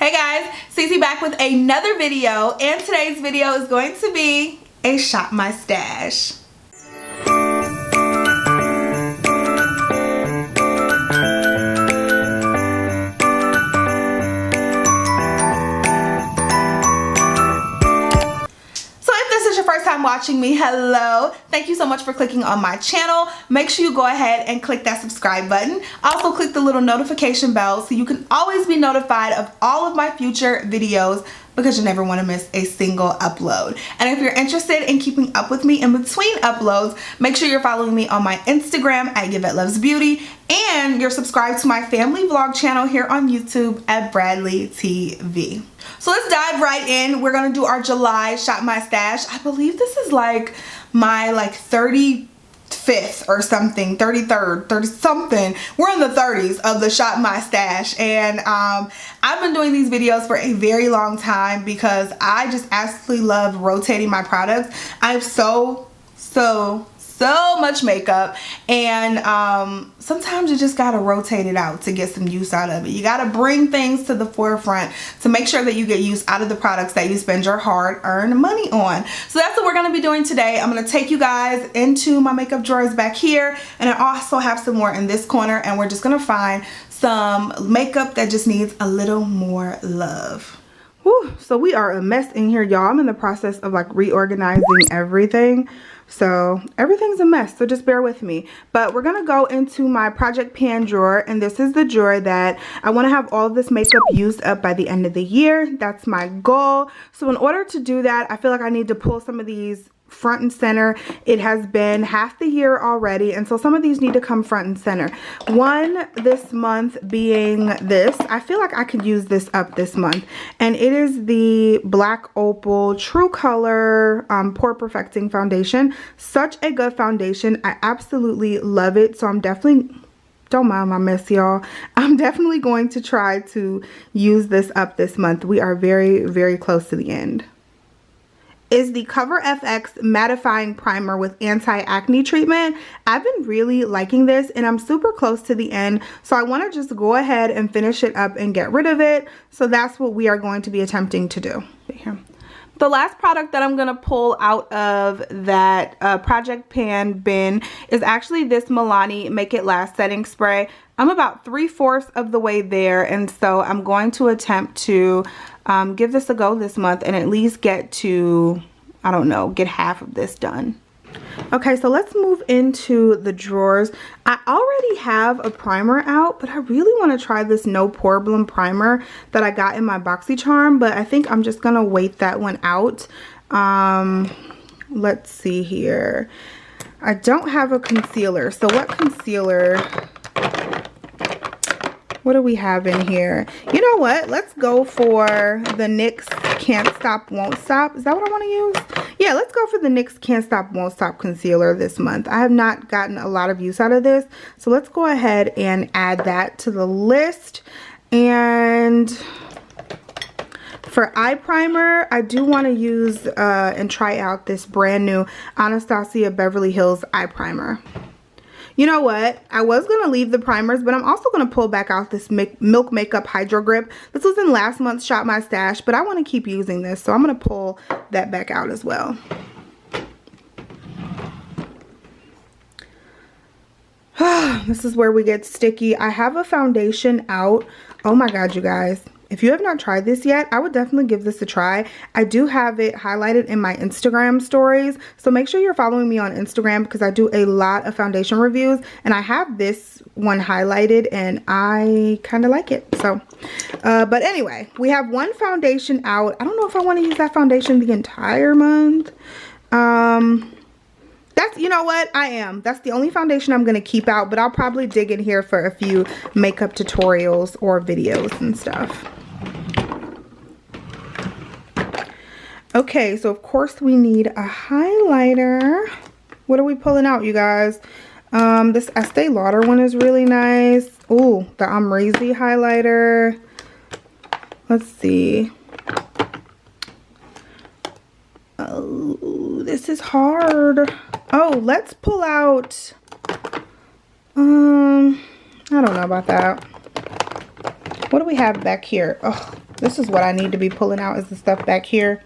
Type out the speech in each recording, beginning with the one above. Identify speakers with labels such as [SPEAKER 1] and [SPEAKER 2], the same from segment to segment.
[SPEAKER 1] Hey guys, Cece back with another video, and today's video is going to be a shop my stash. First time watching me, hello, thank you so much for clicking on my channel. Make sure you go ahead and click that subscribe button. Also click the little notification bell so you can always be notified of all of my future videos, because you never want to miss a single upload. And if you're interested in keeping up with me in between uploads, make sure you're following me on my Instagram at YvetteLuvsBeauty, and you're subscribed to my family vlog channel here on YouTube at Bradley TV. So let's dive right in. We're gonna do our July Shop My Stash. I believe this is like my 35th or something, 33rd, 30 something. We're in the 30s of the Shop My Stash, and I've been doing these videos for a very long time because I just absolutely love rotating my products. I have so much makeup, and sometimes you just gotta rotate it out to get some use out of it. You gotta bring things to the forefront to make sure that you get use out of the products that you spend your hard-earned money on. So that's what we're gonna be doing today. I'm gonna take you guys into my makeup drawers back here, and I also have some more in this corner, and we're just gonna find some makeup that just needs a little more love. Whew, so we are a mess in here, y'all. I'm in the process of reorganizing everything. So everything's a mess, so just bear with me. But we're gonna go into my project pan drawer, and this is the drawer that I want to have all of this makeup used up by the end of the year. That's my goal. So in order to do that, I feel like I need to pull some of these front and center. It has been half the year already, and so some of these need to come front and center. One this month being this. I feel like I could use this up this month, and it is the Black Opal True Color Pore Perfecting Foundation. Such a good foundation. I absolutely love it, so I'm definitely, don't mind my mess, y'all, I'm definitely going to try to use this up this month. We are very close to the end. Is the CoverFX mattifying primer with anti-acne treatment. I've been really liking this, and I'm super close to the end, so I want to just go ahead and finish it up and get rid of it. So that's what we are going to be attempting to do here. The last product that I'm going to pull out of that project pan bin is actually this Milani Make It Last setting spray. I'm about 3/4 of the way there, and so I'm going to attempt to give this a go this month and at least get to, I don't know, get half of this done. Okay, so let's move into the drawers. I already have a primer out, but I really want to try this No Problem primer that I got in my BoxyCharm, but I think I'm just going to wait that one out. Let's see here. I don't have a concealer, so what concealer... what do we have in here? You know what? Let's go for the NYX Can't Stop Won't Stop. Is that what I want to use? Yeah, let's go for the NYX Can't Stop Won't Stop concealer this month. I have not gotten a lot of use out of this, so let's go ahead and add that to the list. And for eye primer, I do want to use and try out this brand new Anastasia Beverly Hills eye primer. You know what? I was going to leave the primers, but I'm also going to pull back out this Milk Makeup Hydro Grip. This was in last month's Shop My Stash, but I want to keep using this, so I'm going to pull that back out as well. This is where we get sticky. I have a foundation out. Oh my God, you guys. If you have not tried this yet, I would definitely give this a try. I do have it highlighted in my Instagram stories, so make sure you're following me on Instagram because I do a lot of foundation reviews, and I have this one highlighted and I kind of like it. So but anyway, we have one foundation out. I don't know if I want to use that foundation the entire month. That's, you know what, I am. That's the only foundation I'm going to keep out, but I'll probably dig in here for a few makeup tutorials or videos and stuff. Okay, so of course we need a highlighter. What are we pulling out, you guys? This Estee Lauder one is really nice. Ooh, the Amrezy highlighter. Let's see. Oh, this is hard. Oh, let's pull out, I don't know about that. What do we have back here? Oh, This is what I need to be pulling out, is the stuff back here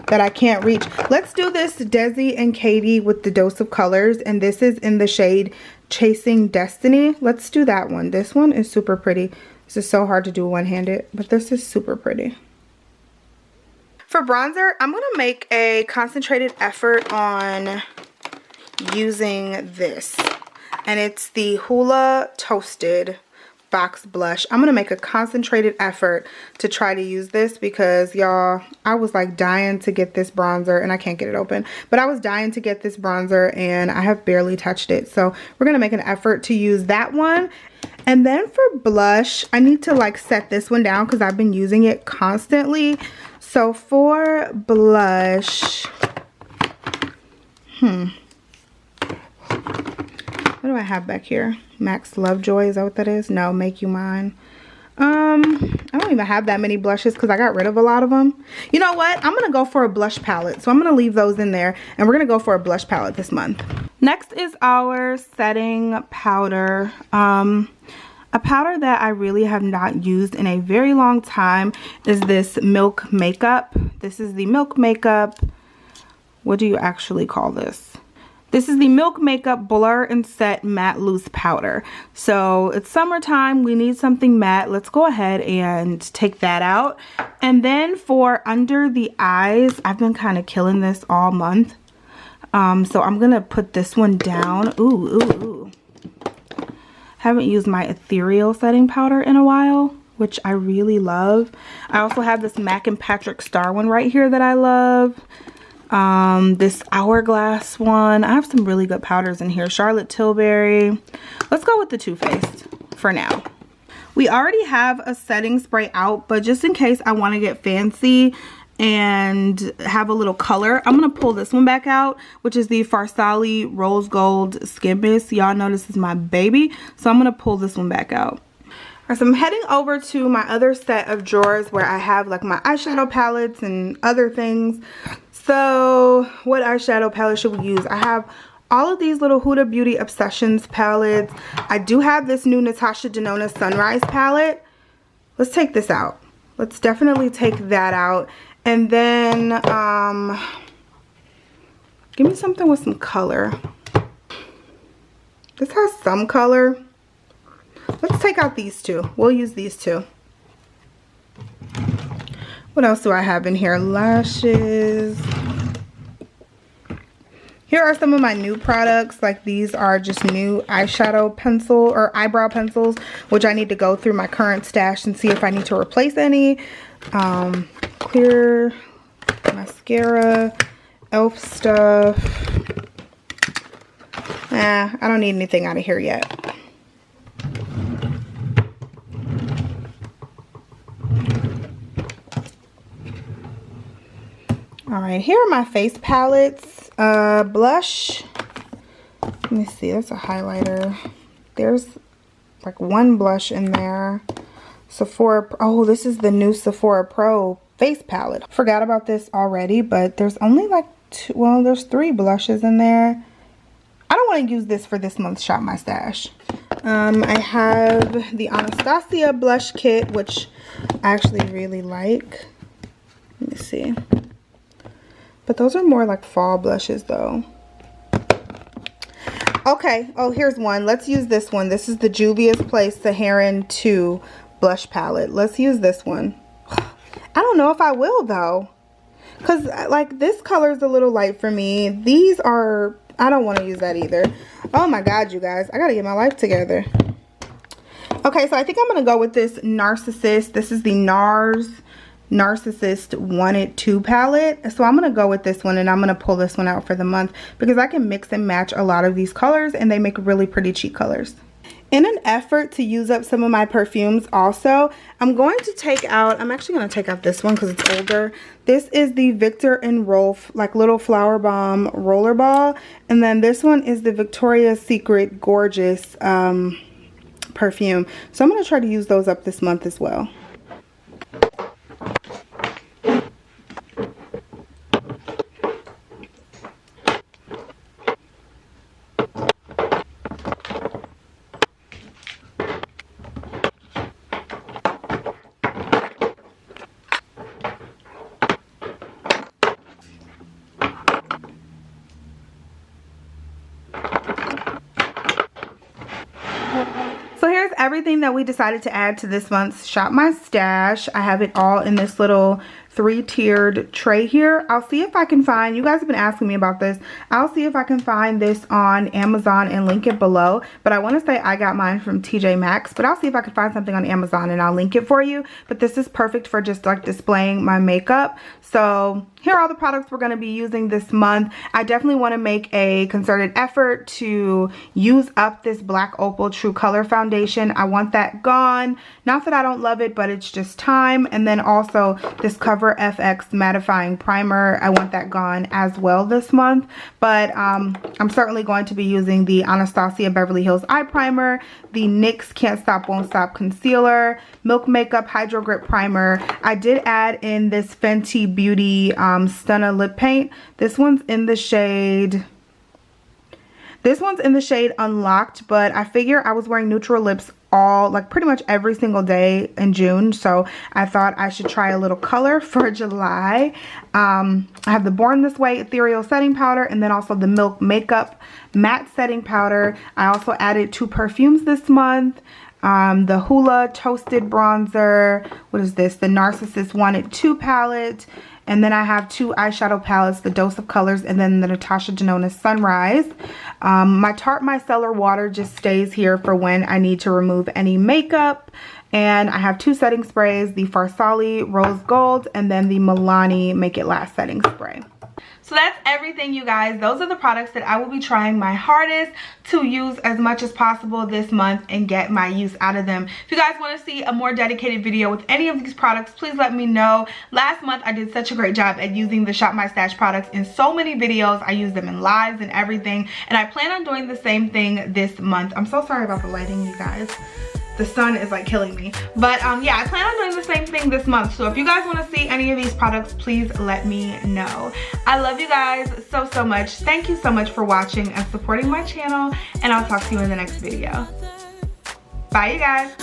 [SPEAKER 1] that I can't reach. Let's do this Desi and Katie with the Dose of Colors, and this is in the shade Chasing Destiny. Let's do that one. This one is super pretty. This is so hard to do one-handed, but this is super pretty. For bronzer, I'm going to make a concentrated effort on using this, and it's the Hoola Toasted Box Blush. I'm gonna make a concentrated effort to try to use this because, y'all, I was like dying to get this bronzer, and I can't get it open, but I was dying to get this bronzer and I have barely touched it. So we're gonna make an effort to use that one. And then for blush, I need to like set this one down because I've been using it constantly. So for blush, what do I have back here? Max Lovejoy, is that what that is? No, Make You Mine. I don't even have that many blushes because I got rid of a lot of them. You know what? I'm going to go for a blush palette. So I'm going to leave those in there, and we're going to go for a blush palette this month. Next is our setting powder. A powder that I really have not used in a very long time is this Milk Makeup. This is the Milk Makeup. What do you actually call this? This is the Milk Makeup Blur and Set Matte Loose Powder. So it's summertime, we need something matte. Let's go ahead and take that out. And then for under the eyes, I've been kind of killing this all month. So I'm gonna put this one down. Ooh. Haven't used my ethereal setting powder in a while, which I really love. I also have this MAC and Patrick Star one right here that I love. This Hourglass one. I have some really good powders in here. Charlotte Tilbury. Let's go with the Too Faced for now. We already have a setting spray out, but just in case I want to get fancy and have a little color, I'm going to pull this one back out, which is the Farsali Rose Gold Skin Mist. Y'all know this is my baby, so I'm going to pull this one back out. Alright, so I'm heading over to my other set of drawers where I have like my eyeshadow palettes and other things. So what eyeshadow palette should we use? I have all of these little Huda Beauty Obsessions palettes. I do have this new Natasha Denona Sunrise palette. Let's take this out. Let's definitely take that out. And then give me something with some color. This has some color. Let's take out these two. We'll use these two. What else do I have in here? Lashes. Here are some of my new products. Like these are just new eyeshadow pencil or eyebrow pencils, which I need to go through my current stash and see if I need to replace any. Clear mascara, elf stuff. I don't need anything out of here yet. Alright, here are my face palettes. Blush. Let me see, there's a highlighter. There's like one blush in there. Sephora, oh, this is the new Sephora Pro face palette. Forgot about this already, but there's only like two, well, there's 3 blushes in there. I don't want to use this for this month's Shop My Stash. I have the Anastasia blush kit, which I actually really like. Let me see. But those are more like fall blushes though. Okay, oh, here's one. Let's use this one. This is the Juvia's Place Saharan 2 blush palette. Let's use this one. I don't know if I will though, because like this color is a little light for me. These are, I don't want to use that either. Oh my god, you guys, I gotta get my life together. Okay, so I think I'm gonna go with this Narcissist. This is the NARS Narcissist Wanted 2 palette. So I'm gonna go with this one, and I'm gonna pull this one out for the month because I can mix and match a lot of these colors and they make really pretty cheek colors. In an effort to use up some of my perfumes also, I'm going to take out, I'm actually going to take out this one because it's older. This is the Victor and Rolf like little flower bomb roller ball, and then this one is the Victoria's Secret Gorgeous perfume. So I'm going to try to use those up this month as well. everything that we decided to add to this month's Shop My Stash. I have it all in this little 3-tiered tray here. I'll see if I can find, you guys have been asking me about this, I'll see if I can find this on Amazon and link it below, but I want to say I got mine from TJ Maxx, but I'll see if I can find something on Amazon and I'll link it for you. But this is perfect for just like displaying my makeup. So here are all the products we're going to be using this month. I definitely want to make a concerted effort to use up this Black Opal True Color foundation. I want that gone. Not that I don't love it, but it's just time. And then also this CoverFX mattifying primer. I want that gone as well this month. But I'm certainly going to be using the Anastasia Beverly Hills Eye Primer, the NYX Can't Stop Won't Stop Concealer, Milk Makeup Hydro Grip Primer. I did add in this Fenty Beauty Stunna Lip Paint. This one's in the shade Unlocked, but I figure I was wearing neutral lips all, like pretty much every single day in June, so I thought I should try a little color for July. I have the Born This Way Ethereal Setting Powder, and then also the Milk Makeup Matte Setting Powder. I also added 2 perfumes this month. The Hoola Toasted Bronzer. What is this? The Narcissist Wanted 2 palette. And then I have 2 eyeshadow palettes, the Dose of Colors, and then the Natasha Denona Sunrise. My Tarte Micellar Water just stays here for when I need to remove any makeup. And I have 2 setting sprays, the Farsali Rose Gold, and then the Milani Make It Last setting spray. So that's everything, you guys. Those are the products that I will be trying my hardest to use as much as possible this month and get my use out of them. If you guys want to see a more dedicated video with any of these products, please let me know. Last month I did such a great job at using the Shop My Stash products in so many videos. I use them in lives and everything, and I plan on doing the same thing this month. I'm so sorry about the lighting, you guys. The sun is like killing me, but yeah, I plan on doing the same thing this month. So if you guys want to see any of these products, please let me know. I love you guys so much. Thank you so much for watching and supporting my channel, and I'll talk to you in the next video. Bye, you guys.